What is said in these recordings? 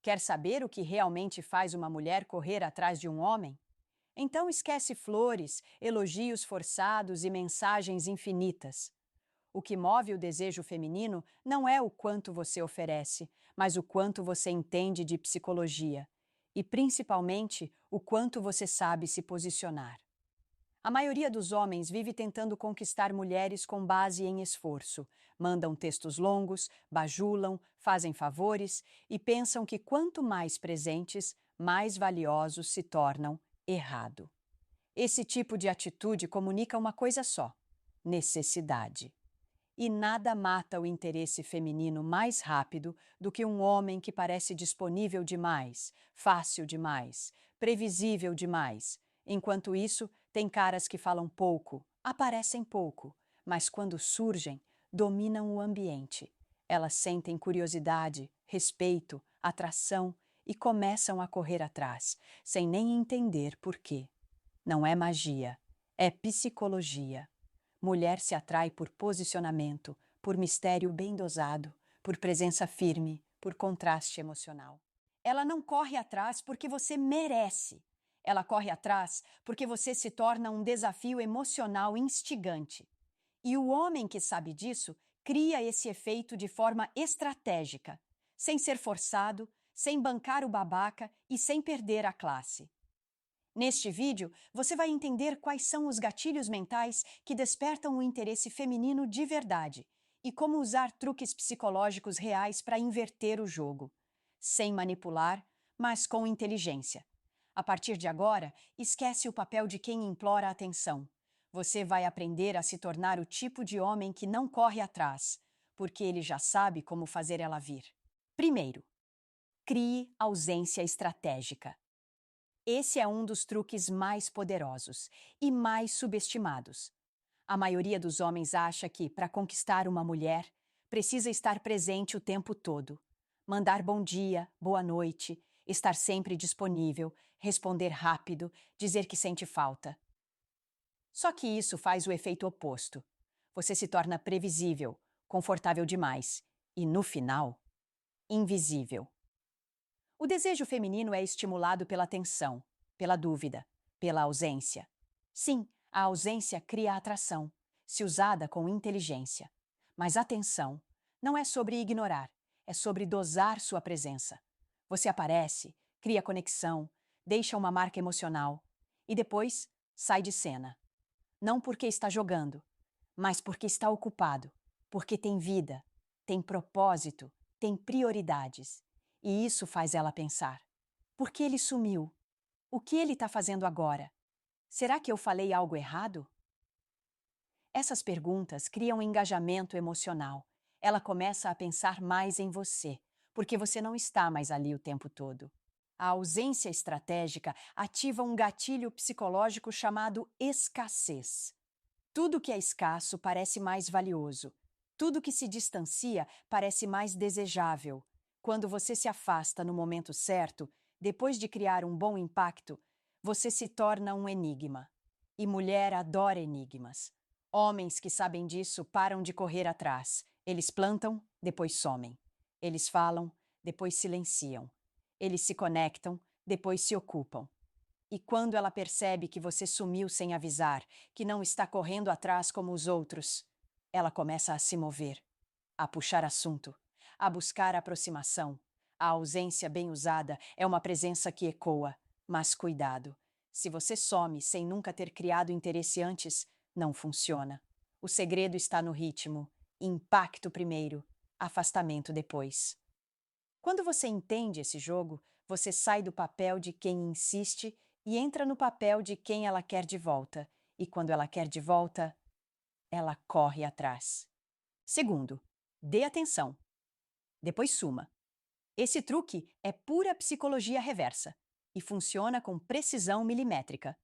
Quer saber o que realmente faz uma mulher correr atrás de um homem? Então esquece flores, elogios forçados e mensagens infinitas. O que move o desejo feminino não é o quanto você oferece, mas o quanto você entende de psicologia. E, principalmente, o quanto você sabe se posicionar. A maioria dos homens vive tentando conquistar mulheres com base em esforço. Mandam textos longos, bajulam, fazem favores e pensam que quanto mais presentes, mais valiosos se tornam. Errado. Esse tipo de atitude comunica uma coisa só: necessidade. E nada mata o interesse feminino mais rápido do que um homem que parece disponível demais, fácil demais, previsível demais. Enquanto isso, tem caras que falam pouco, aparecem pouco, mas quando surgem, dominam o ambiente. Elas sentem curiosidade, respeito, atração e começam a correr atrás, sem nem entender por quê. Não é magia, é psicologia. Mulher se atrai por posicionamento, por mistério bem dosado, por presença firme, por contraste emocional. Ela não corre atrás porque você merece. Ela corre atrás porque você se torna um desafio emocional instigante. E o homem que sabe disso cria esse efeito de forma estratégica, sem ser forçado, sem bancar o babaca e sem perder a classe. Neste vídeo, você vai entender quais são os gatilhos mentais que despertam o interesse feminino de verdade e como usar truques psicológicos reais para inverter o jogo, sem manipular, mas com inteligência. A partir de agora, esquece o papel de quem implora atenção. Você vai aprender a se tornar o tipo de homem que não corre atrás, porque ele já sabe como fazer ela vir. Primeiro, crie ausência estratégica. Esse é um dos truques mais poderosos e mais subestimados. A maioria dos homens acha que, para conquistar uma mulher, precisa estar presente o tempo todo. Mandar bom dia, boa noite, estar sempre disponível, responder rápido, dizer que sente falta. Só que isso faz o efeito oposto. Você se torna previsível, confortável demais e, no final, invisível. O desejo feminino é estimulado pela tensão, pela dúvida, pela ausência. Sim, a ausência cria atração, se usada com inteligência. Mas atenção, não é sobre ignorar, é sobre dosar sua presença. Você aparece, cria conexão, deixa uma marca emocional e depois sai de cena. Não porque está jogando, mas porque está ocupado, porque tem vida, tem propósito, tem prioridades. E isso faz ela pensar: por que ele sumiu? O que ele está fazendo agora? Será que eu falei algo errado? Essas perguntas criam engajamento emocional. Ela começa a pensar mais em você, porque você não está mais ali o tempo todo. A ausência estratégica ativa um gatilho psicológico chamado escassez. Tudo que é escasso parece mais valioso. Tudo que se distancia parece mais desejável. Quando você se afasta no momento certo, depois de criar um bom impacto, você se torna um enigma. E mulher adora enigmas. Homens que sabem disso param de correr atrás. Eles plantam, depois somem. Eles falam, depois silenciam. Eles se conectam, depois se ocupam. E quando ela percebe que você sumiu sem avisar, que não está correndo atrás como os outros, ela começa a se mover, a puxar assunto, a buscar aproximação. A ausência bem usada é uma presença que ecoa, mas cuidado. Se você some sem nunca ter criado interesse antes, não funciona. O segredo está no ritmo. Impacto primeiro, afastamento depois. Quando você entende esse jogo, você sai do papel de quem insiste e entra no papel de quem ela quer de volta. E quando ela quer de volta, ela corre atrás. Segundo, dê atenção. Depois suma. Esse truque é pura psicologia reversa e funciona com precisão milimétrica.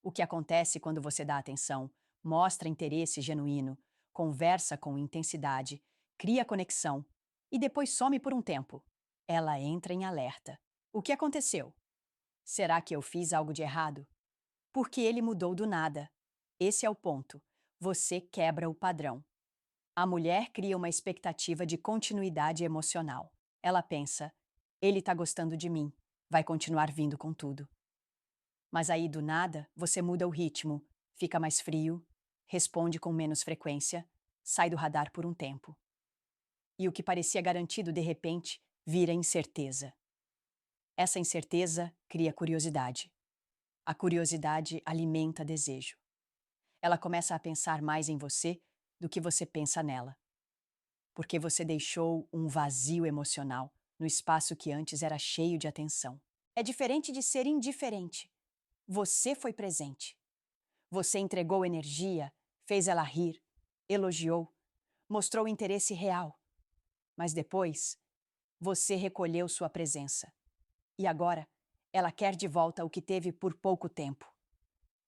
O que acontece quando você dá atenção, mostra interesse genuíno, conversa com intensidade, cria conexão e depois some por um tempo. Ela entra em alerta. O que aconteceu? Será que eu fiz algo de errado? Porque ele mudou do nada. Esse é o ponto. Você quebra o padrão. A mulher cria uma expectativa de continuidade emocional. Ela pensa: Ele tá gostando de mim, vai continuar vindo com tudo. Mas aí, do nada, você muda o ritmo, fica mais frio, responde com menos frequência, sai do radar por um tempo. E o que parecia garantido, de repente, vira incerteza. Essa incerteza cria curiosidade. A curiosidade alimenta desejo. Ela começa a pensar mais em você do que você pensa nela, porque você deixou um vazio emocional no espaço que antes era cheio de atenção. É diferente de ser indiferente. Você foi presente. Você entregou energia, fez ela rir, elogiou, mostrou interesse real. Mas depois, você recolheu sua presença. E agora, ela quer de volta o que teve por pouco tempo.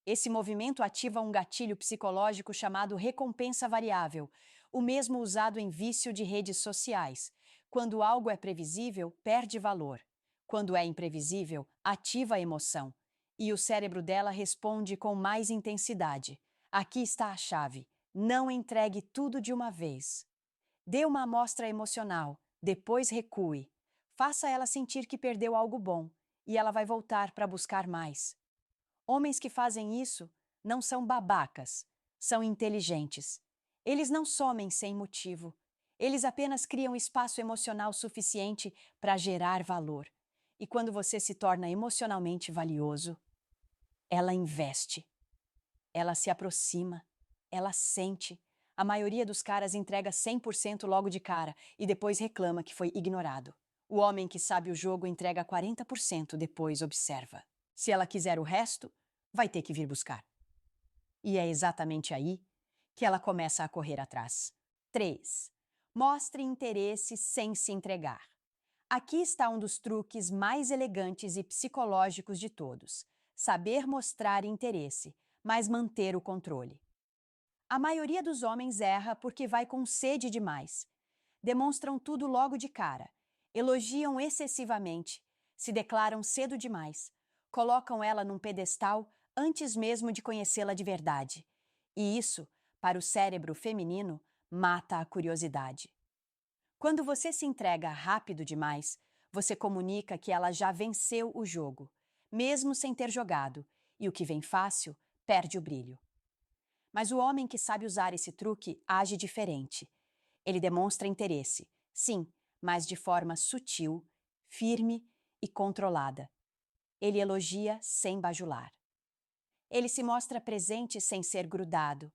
Esse movimento ativa um gatilho psicológico chamado recompensa variável, o mesmo usado em vício de redes sociais. Quando algo é previsível, perde valor. Quando é imprevisível, ativa a emoção. E o cérebro dela responde com mais intensidade. Aqui está a chave. Não entregue tudo de uma vez. Dê uma amostra emocional, depois recue. Faça ela sentir que perdeu algo bom, e ela vai voltar para buscar mais. Homens que fazem isso não são babacas, são inteligentes. Eles não somem sem motivo. Eles apenas criam espaço emocional suficiente para gerar valor. E quando você se torna emocionalmente valioso, ela investe, ela se aproxima, ela sente. A maioria dos caras entrega 100% logo de cara e depois reclama que foi ignorado. O homem que sabe o jogo entrega 40%, depois observa. Se ela quiser o resto, vai ter que vir buscar. E é exatamente aí que ela começa a correr atrás. 3. Mostre interesse sem se entregar. Aqui está um dos truques mais elegantes e psicológicos de todos: saber mostrar interesse, mas manter o controle. A maioria dos homens erra porque vai com sede demais. Demonstram tudo logo de cara, elogiam excessivamente, se declaram cedo demais, colocam ela num pedestal antes mesmo de conhecê-la de verdade. E isso, para o cérebro feminino, mata a curiosidade. Quando você se entrega rápido demais, você comunica que ela já venceu o jogo, mesmo sem ter jogado, e o que vem fácil perde o brilho. Mas o homem que sabe usar esse truque age diferente. Ele demonstra interesse, sim, mas de forma sutil, firme e controlada. Ele elogia sem bajular. Ele se mostra presente sem ser grudado.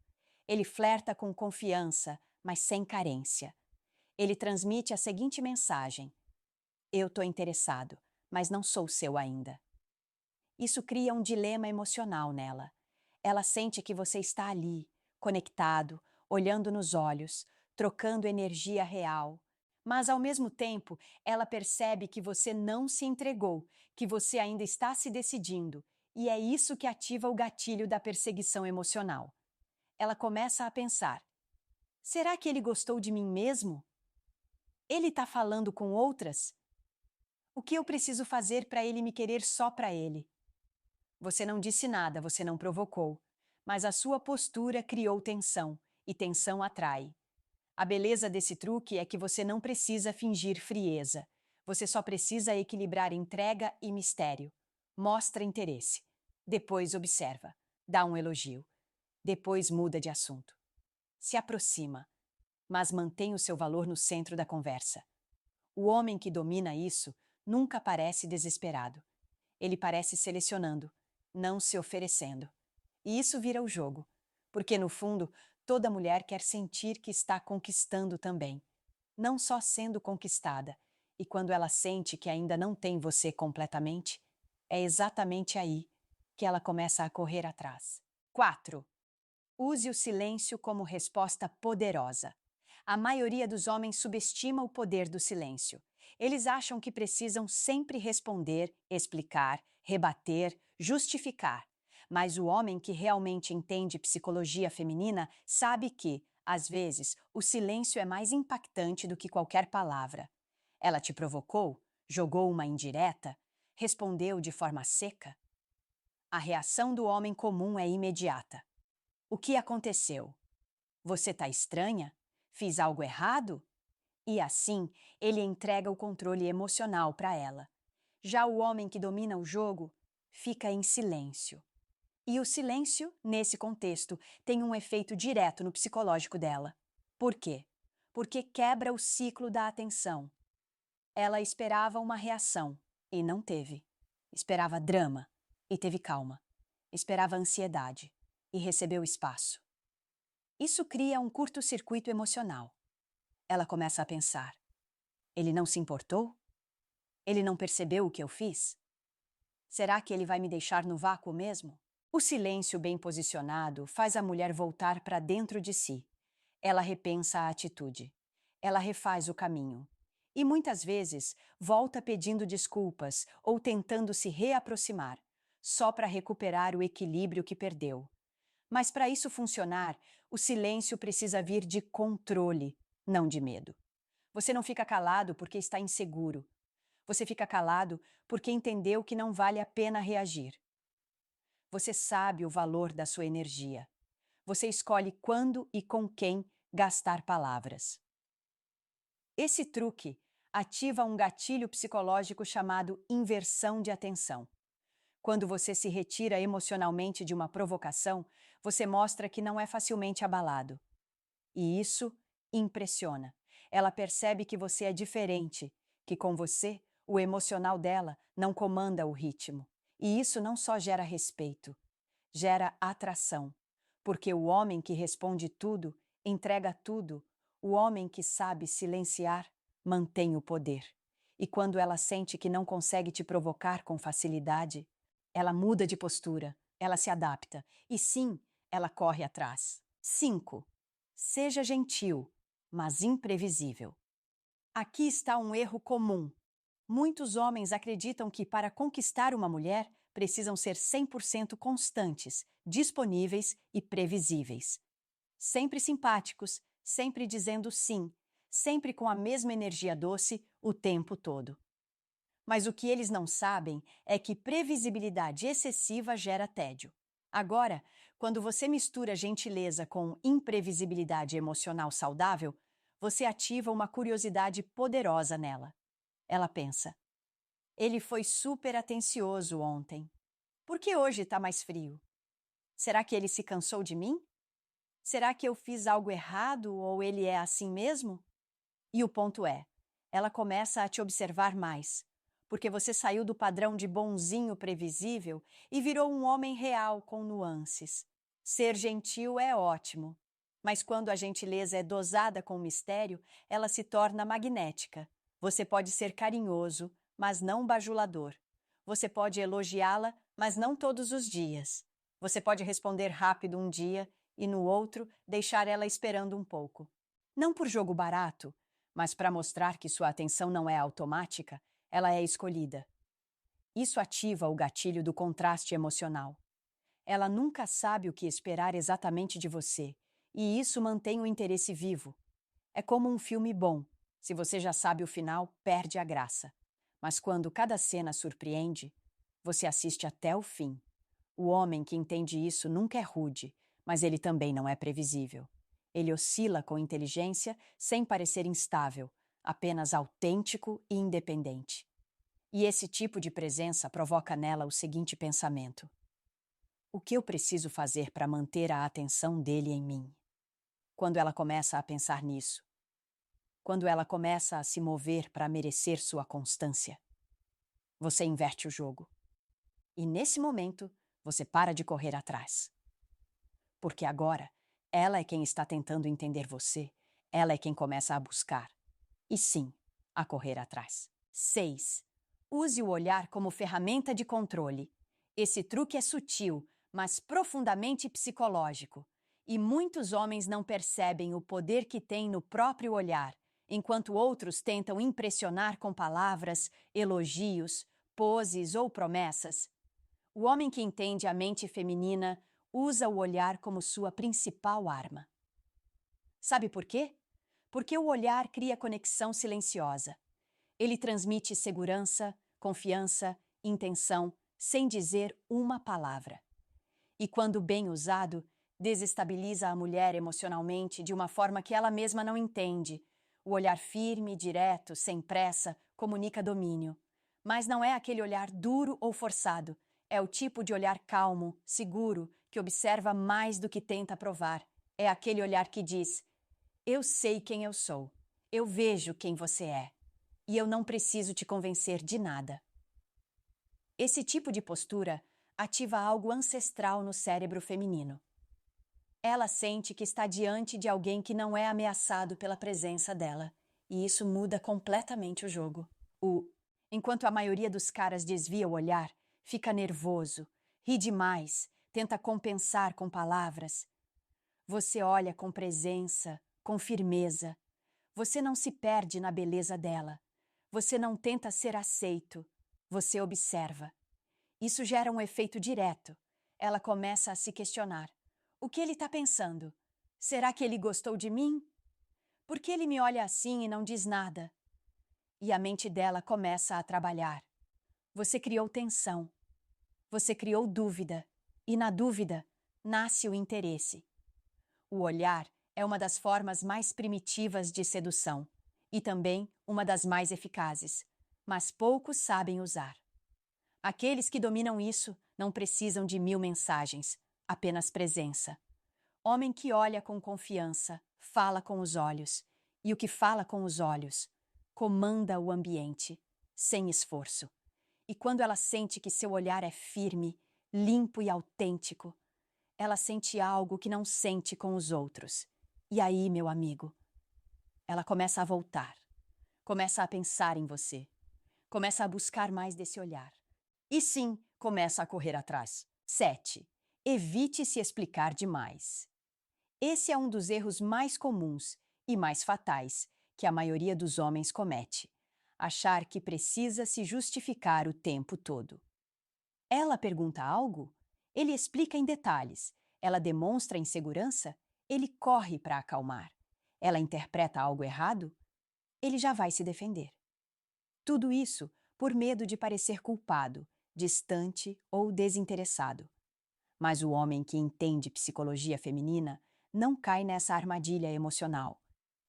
Ele flerta com confiança, mas sem carência. Ele transmite a seguinte mensagem: eu tô interessado, mas não sou seu ainda. Isso cria um dilema emocional nela. Ela sente que você está ali, conectado, olhando nos olhos, trocando energia real. Mas, ao mesmo tempo, ela percebe que você não se entregou, que você ainda está se decidindo, e é isso que ativa o gatilho da perseguição emocional. Ela começa a pensar: será que ele gostou de mim mesmo? Ele está falando com outras? O que eu preciso fazer para ele me querer só para ele? Você não disse nada, você não provocou, mas a sua postura criou tensão, e tensão atrai. A beleza desse truque é que você não precisa fingir frieza. Você só precisa equilibrar entrega e mistério. Mostra interesse. Depois observa. Dá um elogio. Depois muda de assunto. Se aproxima, mas mantém o seu valor no centro da conversa. O homem que domina isso nunca parece desesperado. Ele parece selecionando, não se oferecendo. E isso vira o jogo, porque no fundo, toda mulher quer sentir que está conquistando também, não só sendo conquistada. E quando ela sente que ainda não tem você completamente, é exatamente aí que ela começa a correr atrás. 4. Use o silêncio como resposta poderosa. A maioria dos homens subestima o poder do silêncio. Eles acham que precisam sempre responder, explicar, rebater, justificar. Mas o homem que realmente entende psicologia feminina sabe que, às vezes, o silêncio é mais impactante do que qualquer palavra. Ela te provocou? Jogou uma indireta? Respondeu de forma seca? A reação do homem comum é imediata. O que aconteceu? Você está estranha? Fiz algo errado? E assim, ele entrega o controle emocional para ela. Já o homem que domina o jogo fica em silêncio. E o silêncio, nesse contexto, tem um efeito direto no psicológico dela. Por quê? Porque quebra o ciclo da atenção. Ela esperava uma reação e não teve. Esperava drama e teve calma. Esperava ansiedade e recebeu espaço. Isso cria um curto-circuito emocional. Ela começa a pensar: ele não se importou? Ele não percebeu o que eu fiz? Será que ele vai me deixar no vácuo mesmo? O silêncio bem posicionado faz a mulher voltar para dentro de si. Ela repensa a atitude. Ela refaz o caminho. E muitas vezes volta pedindo desculpas ou tentando se reaproximar, só para recuperar o equilíbrio que perdeu. Mas para isso funcionar, o silêncio precisa vir de controle, não de medo. Você não fica calado porque está inseguro. Você fica calado porque entendeu que não vale a pena reagir. Você sabe o valor da sua energia. Você escolhe quando e com quem gastar palavras. Esse truque ativa um gatilho psicológico chamado inversão de atenção. Quando você se retira emocionalmente de uma provocação, você mostra que não é facilmente abalado. E isso impressiona. Ela percebe que você é diferente, que com você, o emocional dela não comanda o ritmo. E isso não só gera respeito, gera atração. Porque o homem que responde tudo, entrega tudo, o homem que sabe silenciar, mantém o poder. E quando ela sente que não consegue te provocar com facilidade, ela muda de postura, ela se adapta e sim, ela corre atrás. 5. Seja gentil, mas imprevisível. Aqui está um erro comum. Muitos homens acreditam que para conquistar uma mulher precisam ser 100% constantes, disponíveis e previsíveis. Sempre simpáticos, sempre dizendo sim, sempre com a mesma energia doce o tempo todo. Mas o que eles não sabem é que previsibilidade excessiva gera tédio. Agora, quando você mistura gentileza com imprevisibilidade emocional saudável, você ativa uma curiosidade poderosa nela. Ela pensa: ele foi super atencioso ontem. Por que hoje está mais frio? Será que ele se cansou de mim? Será que eu fiz algo errado ou ele é assim mesmo? E o ponto é, ela começa a te observar mais, porque você saiu do padrão de bonzinho previsível e virou um homem real com nuances. Ser gentil é ótimo, mas quando a gentileza é dosada com mistério, ela se torna magnética. Você pode ser carinhoso, mas não bajulador. Você pode elogiá-la, mas não todos os dias. Você pode responder rápido um dia e no outro deixar ela esperando um pouco. Não por jogo barato, mas para mostrar que sua atenção não é automática, ela é escolhida. Isso ativa o gatilho do contraste emocional. Ela nunca sabe o que esperar exatamente de você, e isso mantém o interesse vivo. É como um filme bom. Se você já sabe o final, perde a graça. Mas quando cada cena surpreende, você assiste até o fim. O homem que entende isso nunca é rude, mas ele também não é previsível. Ele oscila com inteligência sem parecer instável, apenas autêntico e independente. E esse tipo de presença provoca nela o seguinte pensamento: o que eu preciso fazer para manter a atenção dele em mim? Quando ela começa a pensar nisso, quando ela começa a se mover para merecer sua constância, você inverte o jogo. E nesse momento, você para de correr atrás. Porque agora, ela é quem está tentando entender você, ela é quem começa a buscar. E sim, a correr atrás. 6. Use o olhar como ferramenta de controle. Esse truque é sutil, mas profundamente psicológico. E muitos homens não percebem o poder que tem no próprio olhar, enquanto outros tentam impressionar com palavras, elogios, poses ou promessas. O homem que entende a mente feminina usa o olhar como sua principal arma. Sabe por quê? Porque o olhar cria conexão silenciosa. Ele transmite segurança, confiança, intenção, sem dizer uma palavra. E quando bem usado, desestabiliza a mulher emocionalmente de uma forma que ela mesma não entende. O olhar firme, direto, sem pressa, comunica domínio. Mas não é aquele olhar duro ou forçado. É o tipo de olhar calmo, seguro, que observa mais do que tenta provar. É aquele olhar que diz: eu sei quem eu sou. Eu vejo quem você é. E eu não preciso te convencer de nada. Esse tipo de postura ativa algo ancestral no cérebro feminino. Ela sente que está diante de alguém que não é ameaçado pela presença dela, e isso muda completamente o jogo. Enquanto a maioria dos caras desvia o olhar, fica nervoso, ri demais, tenta compensar com palavras. Você olha com presença, com firmeza. Você não se perde na beleza dela. Você não tenta ser aceito. Você observa. Isso gera um efeito direto. Ela começa a se questionar. O que ele está pensando? Será que ele gostou de mim? Por que ele me olha assim e não diz nada? E a mente dela começa a trabalhar. Você criou tensão. Você criou dúvida. E na dúvida, nasce o interesse. O olhar é uma das formas mais primitivas de sedução e também uma das mais eficazes, mas poucos sabem usar. Aqueles que dominam isso não precisam de 1000 mensagens, apenas presença. Homem que olha com confiança, fala com os olhos, e o que fala com os olhos comanda o ambiente, sem esforço. E quando ela sente que seu olhar é firme, limpo e autêntico, ela sente algo que não sente com os outros. E aí, meu amigo, ela começa a voltar, começa a pensar em você, começa a buscar mais desse olhar. E sim, começa a correr atrás. 7. Evite se explicar demais. Esse é um dos erros mais comuns e mais fatais que a maioria dos homens comete. Achar que precisa se justificar o tempo todo. Ela pergunta algo? Ele explica em detalhes. Ela demonstra insegurança? Ele corre para acalmar. Ela interpreta algo errado? Ele já vai se defender. Tudo isso por medo de parecer culpado, distante ou desinteressado. Mas o homem que entende psicologia feminina não cai nessa armadilha emocional.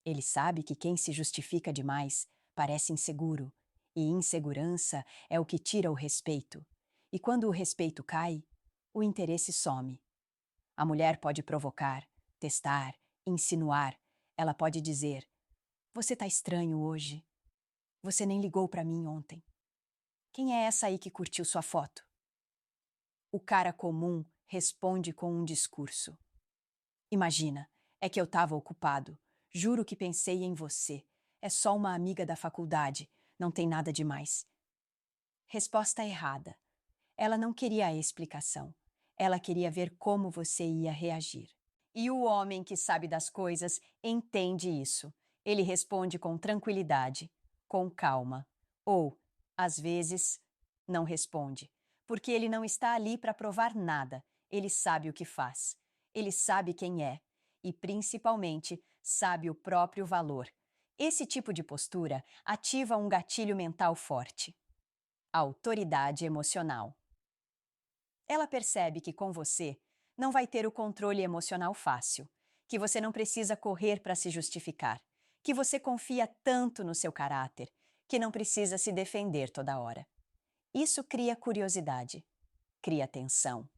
Ele sabe que quem se justifica demais parece inseguro, e insegurança é o que tira o respeito. E quando o respeito cai, o interesse some. A mulher pode provocar, testar, insinuar. Ela pode dizer: você tá estranho hoje. Você nem ligou para mim ontem. Quem é essa aí que curtiu sua foto? O cara comum responde com um discurso. Imagina, é que eu estava ocupado. Juro que pensei em você. É só uma amiga da faculdade. Não tem nada demais. Resposta errada. Ela não queria a explicação. Ela queria ver como você ia reagir. E o homem que sabe das coisas entende isso. Ele responde com tranquilidade, com calma. Ou, às vezes, não responde, porque ele não está ali para provar nada. Ele sabe o que faz. Ele sabe quem é. E, principalmente, sabe o próprio valor. Esse tipo de postura ativa um gatilho mental forte. Autoridade emocional. Ela percebe que com você não vai ter o controle emocional fácil, que você não precisa correr para se justificar, que você confia tanto no seu caráter, que não precisa se defender toda hora. Isso cria curiosidade, cria tensão,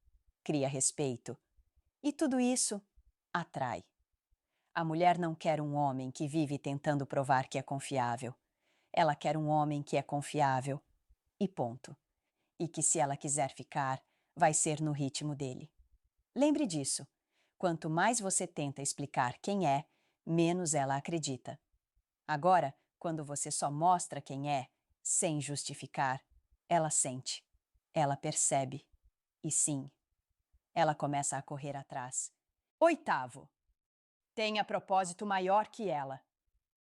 cria respeito. E tudo isso atrai. A mulher não quer um homem que vive tentando provar que é confiável. Ela quer um homem que é confiável. E ponto. E que se ela quiser ficar, vai ser no ritmo dele. Lembre disso. Quanto mais você tenta explicar quem é, menos ela acredita. Agora, quando você só mostra quem é, sem justificar, ela sente, ela percebe. E sim, ela começa a correr atrás. 8. Tenha propósito maior que ela.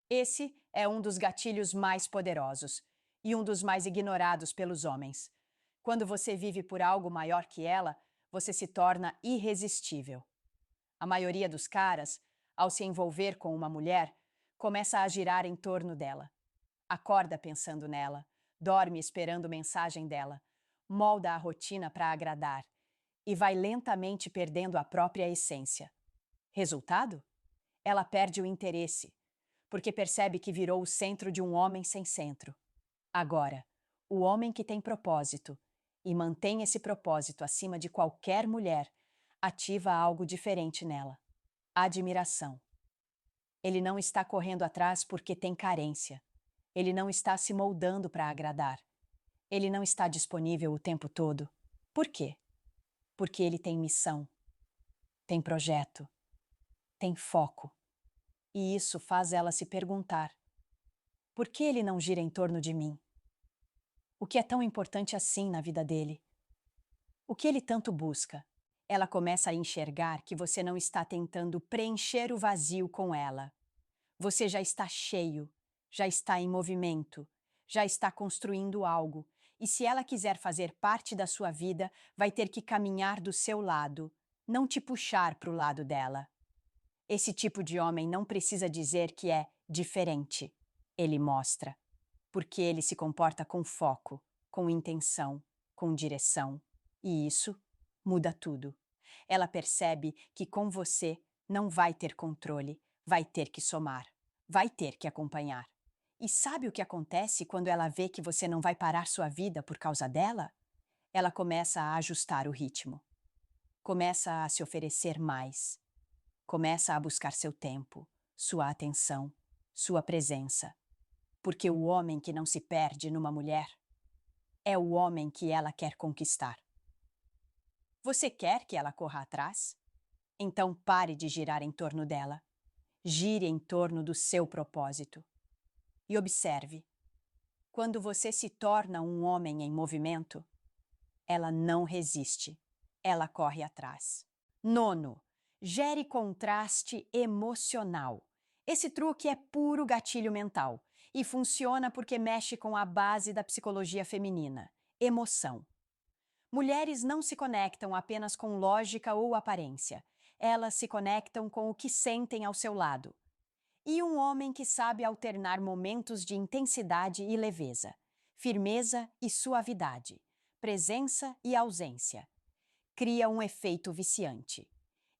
Esse é um dos gatilhos mais poderosos e um dos mais ignorados pelos homens. Quando você vive por algo maior que ela, você se torna irresistível. A maioria dos caras, ao se envolver com uma mulher, começa a girar em torno dela. Acorda pensando nela, dorme esperando mensagem dela, molda a rotina para agradar e vai lentamente perdendo a própria essência. Resultado? Ela perde o interesse, porque percebe que virou o centro de um homem sem centro. Agora, o homem que tem propósito e mantém esse propósito acima de qualquer mulher ativa algo diferente nela: admiração. Ele não está correndo atrás porque tem carência. Ele não está se moldando para agradar. Ele não está disponível o tempo todo. Por quê? Porque ele tem missão, tem projeto, tem foco. E isso faz ela se perguntar: por que ele não gira em torno de mim? O que é tão importante assim na vida dele? O que ele tanto busca? Ela começa a enxergar que você não está tentando preencher o vazio com ela. Você já está cheio, já está em movimento, já está construindo algo. E se ela quiser fazer parte da sua vida, vai ter que caminhar do seu lado, não te puxar para o lado dela. Esse tipo de homem não precisa dizer que é diferente. Ele mostra, porque ele se comporta com foco, com intenção, com direção. E isso muda tudo. Ela percebe que com você não vai ter controle, vai ter que somar, vai ter que acompanhar. E sabe o que acontece quando ela vê que você não vai parar sua vida por causa dela? Ela começa a ajustar o ritmo, começa a se oferecer mais, começa a buscar seu tempo, sua atenção, sua presença. Porque o homem que não se perde numa mulher é o homem que ela quer conquistar. Você quer que ela corra atrás? Então pare de girar em torno dela. Gire em torno do seu propósito. E observe: quando você se torna um homem em movimento, ela não resiste, ela corre atrás. Nono, gere contraste emocional. Esse truque é puro gatilho mental e funciona porque mexe com a base da psicologia feminina: emoção. Mulheres não se conectam apenas com lógica ou aparência. Elas se conectam com o que sentem ao seu lado. E um homem que sabe alternar momentos de intensidade e leveza, firmeza e suavidade, presença e ausência, cria um efeito viciante.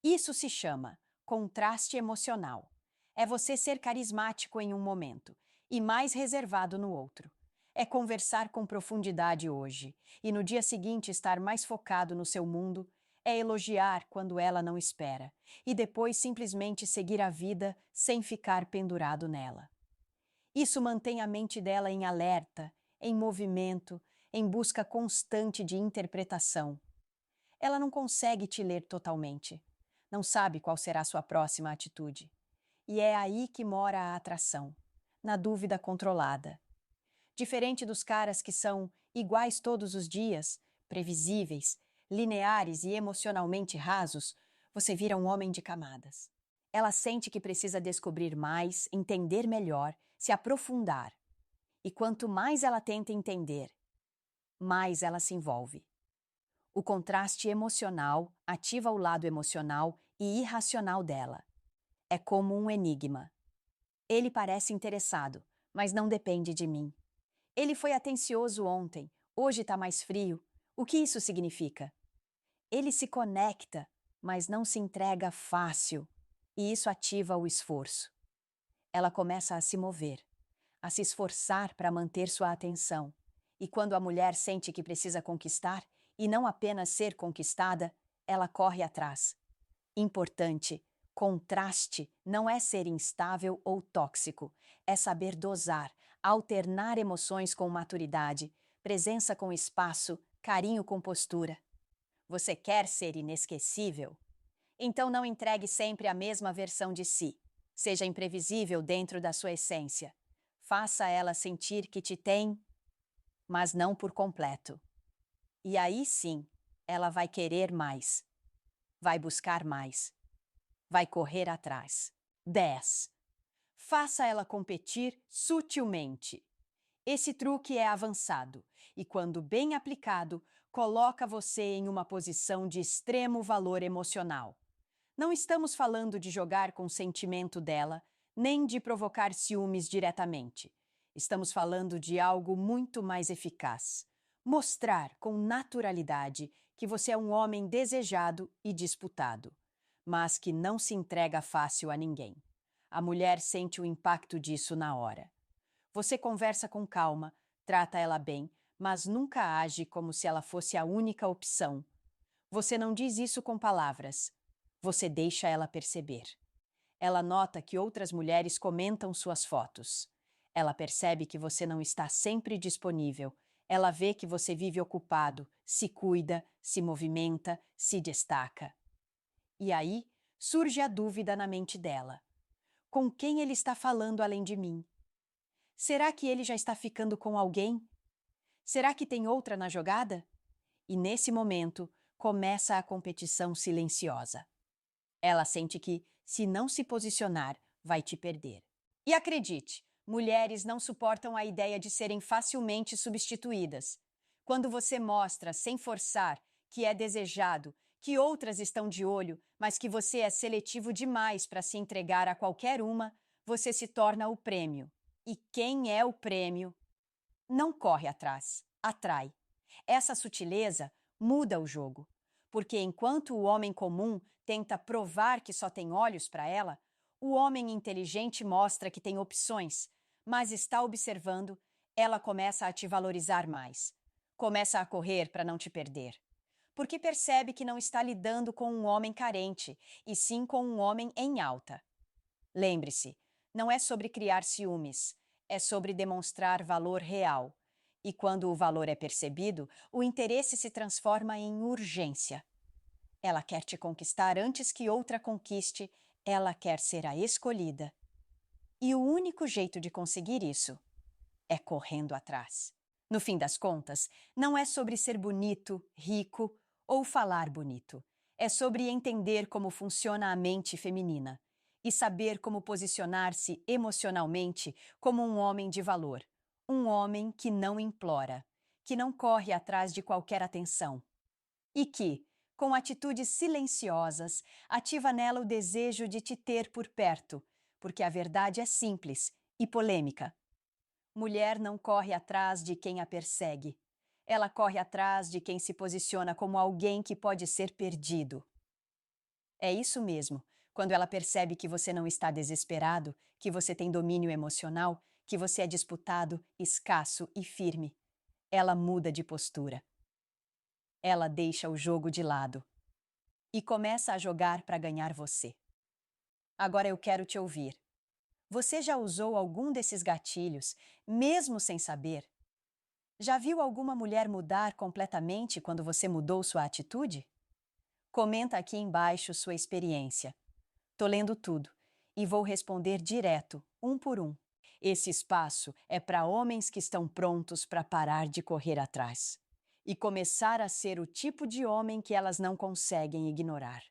Isso se chama contraste emocional. É você ser carismático em um momento e mais reservado no outro. É conversar com profundidade hoje e no dia seguinte estar mais focado no seu mundo. É elogiar quando ela não espera e depois simplesmente seguir a vida sem ficar pendurado nela. Isso mantém a mente dela em alerta, em movimento, em busca constante de interpretação. Ela não consegue te ler totalmente. Não sabe qual será sua próxima atitude. E é aí que mora a atração, na dúvida controlada. Diferente dos caras que são iguais todos os dias, previsíveis, lineares e emocionalmente rasos, você vira um homem de camadas. Ela sente que precisa descobrir mais, entender melhor, se aprofundar. E quanto mais ela tenta entender, mais ela se envolve. O contraste emocional ativa o lado emocional e irracional dela. É como um enigma. Ele parece interessado, mas não depende de mim. Ele foi atencioso ontem, hoje está mais frio. O que isso significa? Ele se conecta, mas não se entrega fácil, e isso ativa o esforço. Ela começa a se mover, a se esforçar para manter sua atenção. E quando a mulher sente que precisa conquistar, e não apenas ser conquistada, ela corre atrás. Importante, contraste não é ser instável ou tóxico, é saber dosar, alternar emoções com maturidade, presença com espaço, carinho com postura. Você quer ser inesquecível? Então não entregue sempre a mesma versão de si. Seja imprevisível dentro da sua essência. Faça ela sentir que te tem, mas não por completo. E aí sim, ela vai querer mais, vai buscar mais, vai correr atrás. 10. Faça ela competir sutilmente. Esse truque é avançado e, quando bem aplicado, coloca você em uma posição de extremo valor emocional. Não estamos falando de jogar com o sentimento dela, nem de provocar ciúmes diretamente. Estamos falando de algo muito mais eficaz. Mostrar com naturalidade que você é um homem desejado e disputado, mas que não se entrega fácil a ninguém. A mulher sente o impacto disso na hora. Você conversa com calma, trata ela bem, mas nunca age como se ela fosse a única opção. Você não diz isso com palavras. Você deixa ela perceber. Ela nota que outras mulheres comentam suas fotos. Ela percebe que você não está sempre disponível. Ela vê que você vive ocupado, se cuida, se movimenta, se destaca. E aí surge a dúvida na mente dela: com quem ele está falando além de mim? Será que ele já está ficando com alguém? Será que tem outra na jogada? E nesse momento começa a competição silenciosa. Ela sente que, se não se posicionar, vai te perder. E acredite, mulheres não suportam a ideia de serem facilmente substituídas. Quando você mostra, sem forçar, que é desejado, que outras estão de olho, mas que você é seletivo demais para se entregar a qualquer uma, você se torna o prêmio. E quem é o prêmio? Não corre atrás, atrai. Essa sutileza muda o jogo, porque enquanto o homem comum tenta provar que só tem olhos para ela, o homem inteligente mostra que tem opções, mas está observando, ela começa a te valorizar mais. Começa a correr para não te perder. Porque percebe que não está lidando com um homem carente, e sim com um homem em alta. Lembre-se, não é sobre criar ciúmes, é sobre demonstrar valor real. E quando o valor é percebido, o interesse se transforma em urgência. Ela quer te conquistar antes que outra conquiste, ela quer ser a escolhida. E o único jeito de conseguir isso é correndo atrás. No fim das contas, não é sobre ser bonito, rico ou falar bonito. É sobre entender como funciona a mente feminina e saber como posicionar-se emocionalmente como um homem de valor. Um homem que não implora, que não corre atrás de qualquer atenção e que, com atitudes silenciosas, ativa nela o desejo de te ter por perto, porque a verdade é simples e polêmica. Mulher não corre atrás de quem a persegue. Ela corre atrás de quem se posiciona como alguém que pode ser perdido. É isso mesmo. Quando ela percebe que você não está desesperado, que você tem domínio emocional, que você é disputado, escasso e firme, ela muda de postura. Ela deixa o jogo de lado e começa a jogar para ganhar você. Agora eu quero te ouvir. Você já usou algum desses gatilhos, mesmo sem saber? Já viu alguma mulher mudar completamente quando você mudou sua atitude? Comenta aqui embaixo sua experiência. Tô lendo tudo e vou responder direto, um por um. Esse espaço é para homens que estão prontos para parar de correr atrás e começar a ser o tipo de homem que elas não conseguem ignorar.